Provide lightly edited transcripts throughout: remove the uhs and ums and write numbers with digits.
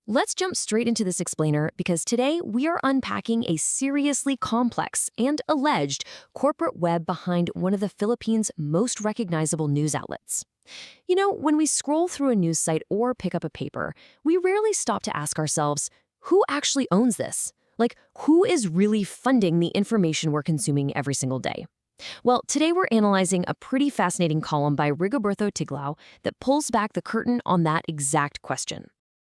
Let's jump straight into this explainer because today we are unpacking a seriously complex and alleged corporate web behind one of the Philippines' most recognizable news outlets. You know, when we scroll through a news site or pick up a paper, we rarely stop to ask ourselves, who actually owns this? Like, who is really funding the information we're consuming every single day? Well, today we're analyzing a pretty fascinating column by Rigoberto Tiglao that pulls back the curtain on that exact question.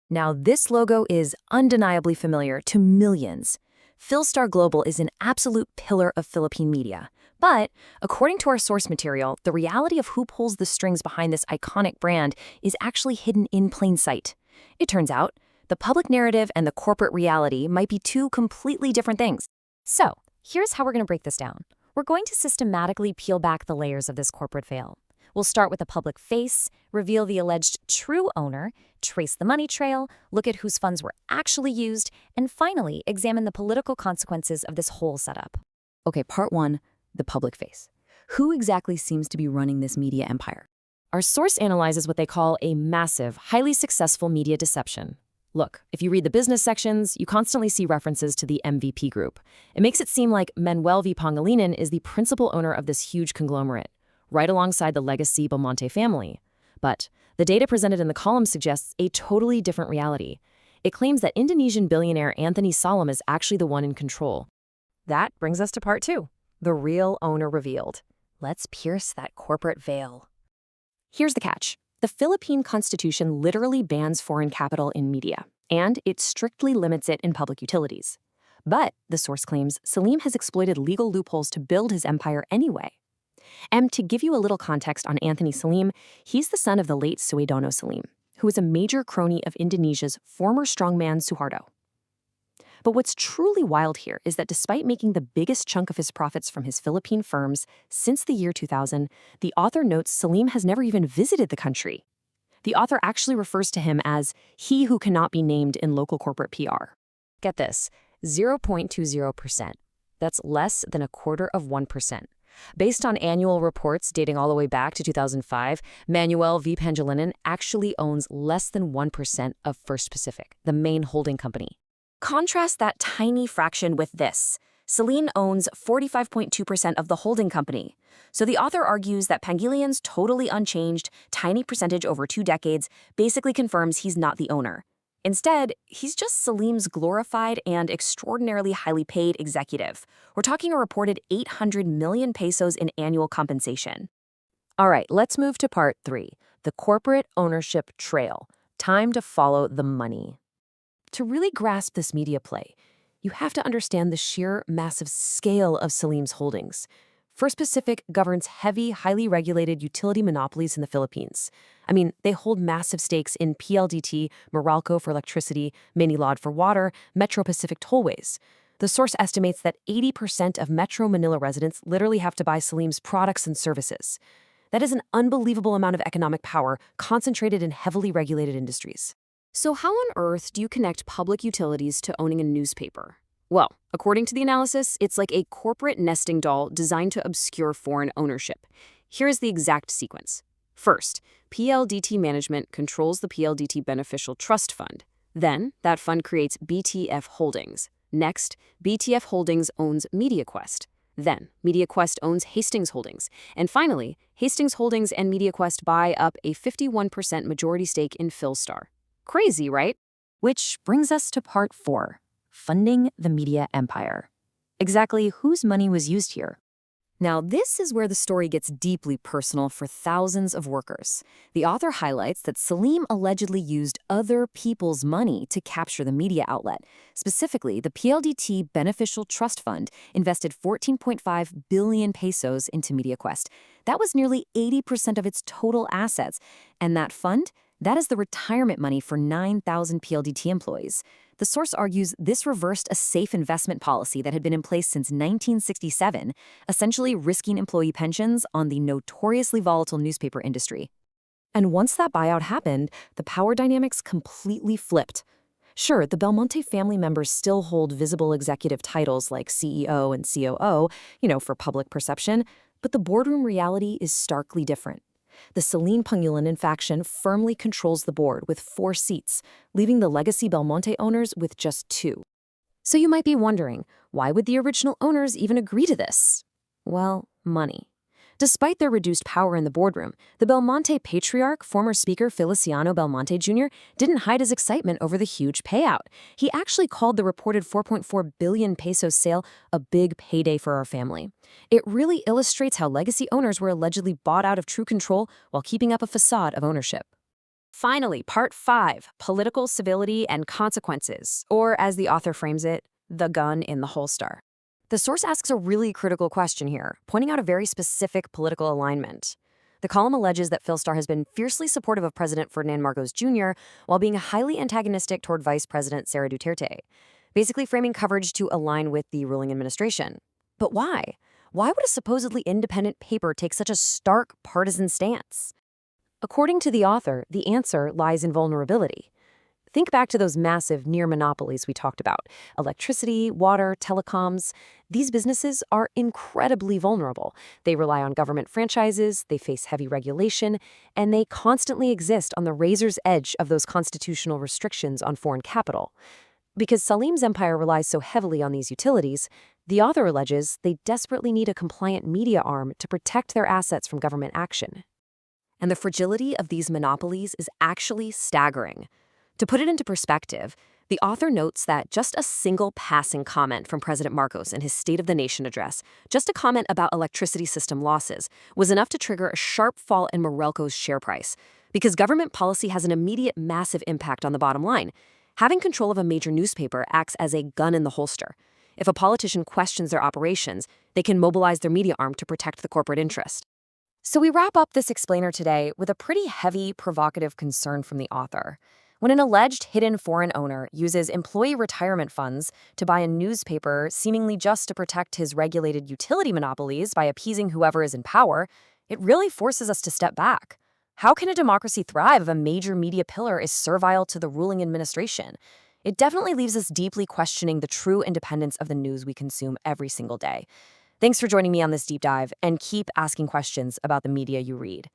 Now, this logo is undeniably familiar to millions. Philstar Global is an absolute pillar of Philippine media. But, according to our source material, the reality of who pulls the strings behind this iconic brand is actually hidden in plain sight. It turns out, the public narrative and the corporate reality might be two completely different things. So, here's how we're going to break this down. We're going to systematically peel back the layers of this corporate veil. We'll start with the public face, reveal the alleged true owner, trace the money trail, look at whose funds were actually used, and finally examine the political consequences of this whole setup. Okay, part one, the public face. Who exactly seems to be running this media empire? Our source analyzes what they call a massive, highly successful media deception. Look, if you read the business sections, you constantly see references to the MVP group. It makes it seem like Manuel V Pangilinan is the principal owner of this huge conglomerate, right alongside the legacy Belmonte family. But the data presented in the column suggests a totally different reality. It claims that Indonesian billionaire Anthoni Salim is actually the one in control. That brings us to part two, the real owner revealed. Let's pierce that corporate veil. Here's the catch. The Philippine Constitution literally bans foreign capital in media, and it strictly limits it in public utilities. But, the source claims, Salim has exploited legal loopholes to build his empire anyway. And to give you a little context on Anthoni Salim, he's the son of the late Suharto Salim, who was a major crony of Indonesia's former strongman Suharto. But what's truly wild here is that despite making the biggest chunk of his profits from his Philippine firms since the year 2000, the author notes Salim has never even visited the country. The author actually refers to him as he who cannot be named in local corporate PR. Get this, 0.20%. That's less than a quarter of 1%. Based on annual reports dating all the way back to 2005, Manuel V Pangilinan actually owns less than 1% of First Pacific, the main holding company. Contrast that tiny fraction with this. Salim owns 45.2% of the holding company. So the author argues that Pangilian's totally unchanged, tiny percentage over 2 decades basically confirms he's not the owner. Instead, he's just Salim's glorified and extraordinarily highly paid executive. We're talking a reported 800 million pesos in annual compensation. All right, let's move to part 3, the corporate ownership trail. Time to follow the money. To really grasp this media play, you have to understand the sheer massive scale of Salim's holdings. First Pacific governs heavy, highly regulated utility monopolies in the Philippines. I mean, they hold massive stakes in PLDT, Meralco for electricity, Maynilad for water, Metro Pacific tollways. The source estimates that 80% of Metro Manila residents literally have to buy Salim's products and services. That is an unbelievable amount of economic power concentrated in heavily regulated industries. So how on earth do you connect public utilities to owning a newspaper? Well, according to the analysis, it's like a corporate nesting doll designed to obscure foreign ownership. Here's the exact sequence. First, PLDT management controls the PLDT Beneficial Trust Fund. Then, that fund creates BTF Holdings. Next, BTF Holdings owns MediaQuest. Then, MediaQuest owns Hastings Holdings. And finally, Hastings Holdings and MediaQuest buy up a 51% majority stake in Philstar. Crazy, right? Which brings us to part 4. Funding the media empire. Exactly whose money was used here? Now, this is where the story gets deeply personal for thousands of workers. The author highlights that Salim allegedly used other people's money to capture the media outlet. Specifically, the PLDT Beneficial Trust Fund invested 14.5 billion pesos into MediaQuest. That was nearly 80% of its total assets. And that fund? That is the retirement money for 9,000 PLDT employees. The source argues this reversed a safe investment policy that had been in place since 1967, essentially risking employee pensions on the notoriously volatile newspaper industry. And once that buyout happened, the power dynamics completely flipped. Sure, the Belmonte family members still hold visible executive titles like CEO and COO, for public perception, but the boardroom reality is starkly different. The Salim Pangilinan faction firmly controls the board with 4 seats, leaving the legacy Belmonte owners with just 2. So you might be wondering, why would the original owners even agree to this? Well, money. Despite their reduced power in the boardroom, the Belmonte patriarch, former Speaker Feliciano Belmonte Jr., didn't hide his excitement over the huge payout. He actually called the reported 4.4 billion pesos sale a big payday for our family. It really illustrates how legacy owners were allegedly bought out of true control while keeping up a facade of ownership. Finally, Part 5, Political Civility and Consequences, or as the author frames it, the gun in the holster. The source asks a really critical question here, pointing out a very specific political alignment. The column alleges that Philstar has been fiercely supportive of President Ferdinand Marcos Jr. while being highly antagonistic toward Vice President Sara Duterte, basically framing coverage to align with the ruling administration. But why? Why would a supposedly independent paper take such a stark partisan stance? According to the author, the answer lies in vulnerability. Think back to those massive near monopolies we talked about: electricity, water, telecoms. These businesses are incredibly vulnerable. They rely on government franchises, they face heavy regulation, and they constantly exist on the razor's edge of those constitutional restrictions on foreign capital. Because Salim's empire relies so heavily on these utilities, the author alleges they desperately need a compliant media arm to protect their assets from government action. And the fragility of these monopolies is actually staggering. To put it into perspective, the author notes that just a single passing comment from President Marcos in his State of the Nation address, just a comment about electricity system losses, was enough to trigger a sharp fall in Meralco's share price, because government policy has an immediate massive impact on the bottom line. Having control of a major newspaper acts as a gun in the holster. If a politician questions their operations, they can mobilize their media arm to protect the corporate interest. So we wrap up this explainer today with a pretty heavy, provocative concern from the author. When an alleged hidden foreign owner uses employee retirement funds to buy a newspaper seemingly just to protect his regulated utility monopolies by appeasing whoever is in power, it really forces us to step back. How can a democracy thrive if a major media pillar is servile to the ruling administration? It definitely leaves us deeply questioning the true independence of the news we consume every single day. Thanks for joining me on this deep dive, and keep asking questions about the media you read.